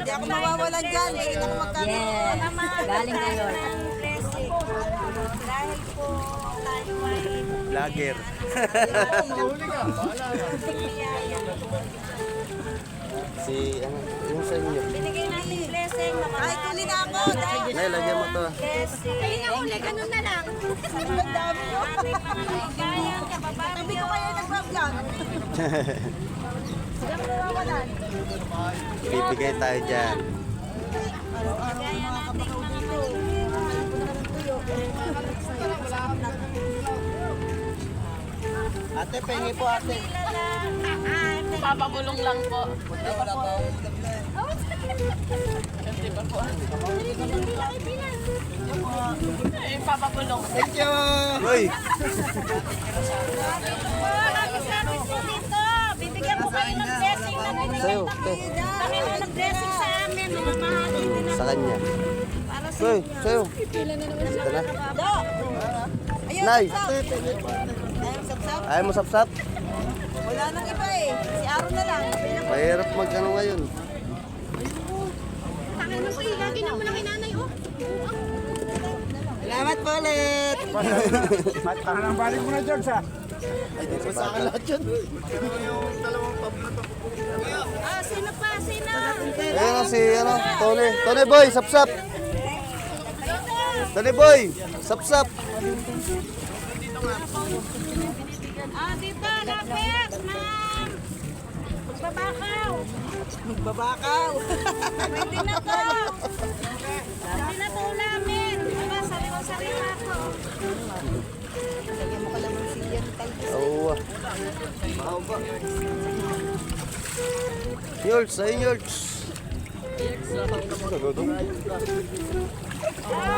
Hindi ako mawawalan dyan. Hindi ako magkano. Galing kayo. Dahil po tayo ay Vlogger. Si, ano, yung sa inyo. binigay natin blessing na mga... Ay, tuli na ako. Nay, lagyan mo to. Blessing. Ay, nauli. Ganun na lang. Ang dami yun. Ating mga kaibigan, kababayan. Sabi ko kayo nag-vlog. Hindi ako mawawalan. Bibigay tayo dyan. Kaya natin mga tuyo. Ate, pengi po ate. Papabulong lang po. Ay, papabulong. Thank you. Uy! Bibigyan ko kayo ng blessing na binigay Sa'yo, na te. kami na nag-blessing sa amin. Mga mahalin din Sa kanya. para sa Uy, sa'yo. Ito na. Do! Ayun, Nay. sapsap. Ayun, sapsap. Ayaw mo sapsap? Wala nang iba eh. Si Aaron na lang. Mahirap mag-ano ngayon. Tangan mo eh. Lagi na mo lang inanay oh. Salamat po ulit. Matahan ang balik mo na, George, ha? Hindi po sa akin lahat yun. Ah, sino pa? Sino? Ayun o si, ano, Tony. Tony boy, sapsap. Tony boy, sapsap. Ah, dito. Lapit. Ma'am. Magbabakaw. Magbabakaw. Pwede na to. Pwede na to ulamin. Diba, sariwa-sariwa ako. Lagyan mo ka lang ng siyan. Oo. Yolts, ayun Yolts.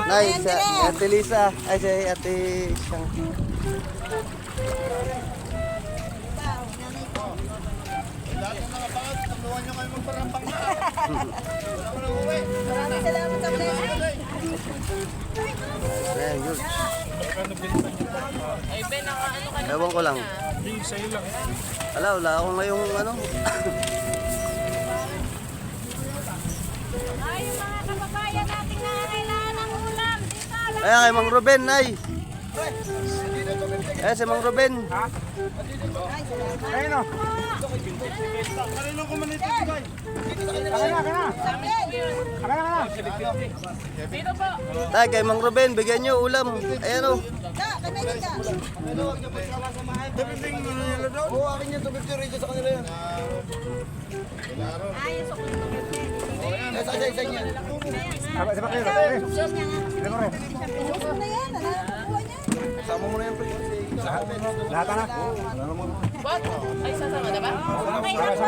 Nay, si Ate Lisa. Ay, si Ate Siyang. Maraming salamat sa blessing. Ayan, Yolts. Ay, Ben, ano ka na? Ewan ko lang. Wala ako ngayong ano. Ay, yung mga kababayan nating nangangailangan ng ulam. Dito, alam. Ayan, kay Mang Ruben, Nay. Eh, si Mang Ruben. Ayun, o. Dito po. Tay, kay Mang Ruben, bigyan nyo ulam. Ayan o. Da, kanayin ka. Oo, akin yung tubig rito sa kanila yan. Ayos ako ng Isa niya. Sabak kayo, sabak kayo. Gusto na yan. Alam ko niya. Sama mo na yan. Lahat na. What? Ay, sasama na ba? Okay na po.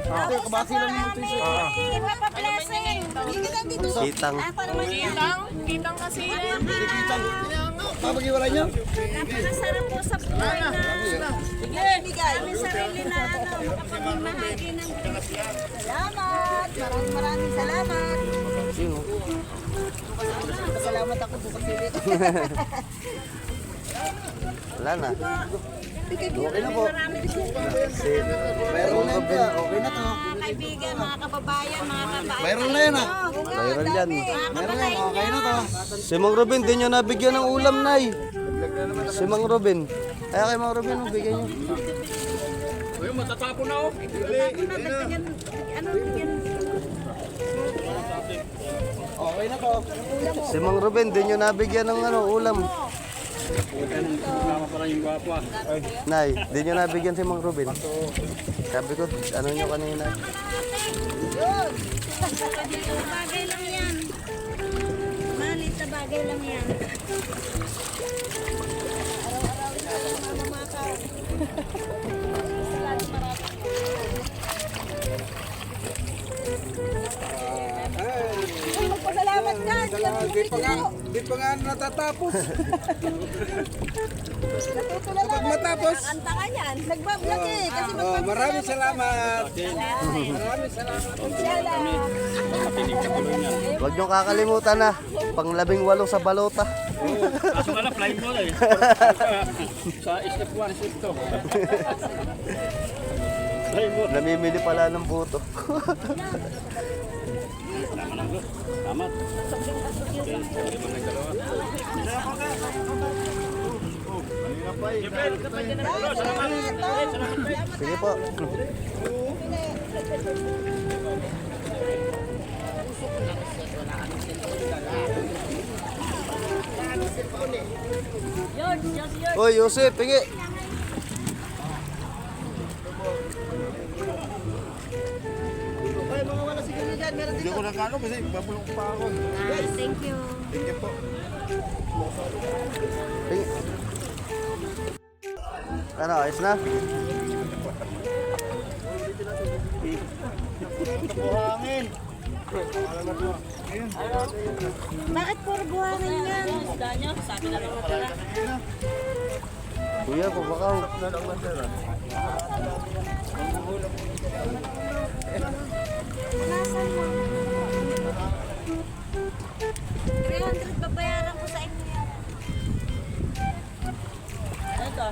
Tapos sa aming iba pa blessing. Bigyan lang dito. Kitang. Ah, para manyan. Kitang kasi yan. Papag-iwalay niyo? Napakasarap po sa buhay na bigay. Kami sarili na makapagmahagi ng blessing. Salamat. Maraming salamat. Yun o. Salamat ako bukas ulit. Wala na. Okay na po. Si Mang Ruben. Okay na to. Mga kaibigan, mga kababayan, mga kabayan. Mayroon na yan, ah. Viral yan. Meron na, okay na to. Si Mang Ruben, di nyo nabigyan ng ulam, Nay. Si Mang Ruben. Kaya kay Mang Ruben, bigyan nyo. Ano, bigyan. Okay na to. Si Mang Ruben, di nyo nabigyan ng ano, ulam. Nay, di nyo nabigyan si Mang Ruben. Sabi ko, ano nyo kanina. Yun. Bagay lang yan. Malit na bagay lang yan. Araw-araw na mamamakaw. Magpasalamat ka. Di pa nga natatapos. Natutulala Kapag matapos. Kanta ka yan. Nagbablog eh. Kasi Maraming salamat. Maraming salamat. Huwag nyo kakalimutan na. Pang 18 sa balota. Kaso ka na, flying mo eh. Sa step 1, step 2. Namimili pala ng buto. Sige po. Hoy, Yosef, pingi. Hindi ko nakano kasi babulong pa ako. Thank you. Thank you po. Pingi. Ano, ayos na? Buhangin. Bakit puro buhangin yan? Isda nyo, sa akin na lang matira. Kuya, pabakaw. Nasaan mo? 300 babayaran ko sa inyo yan. Ito.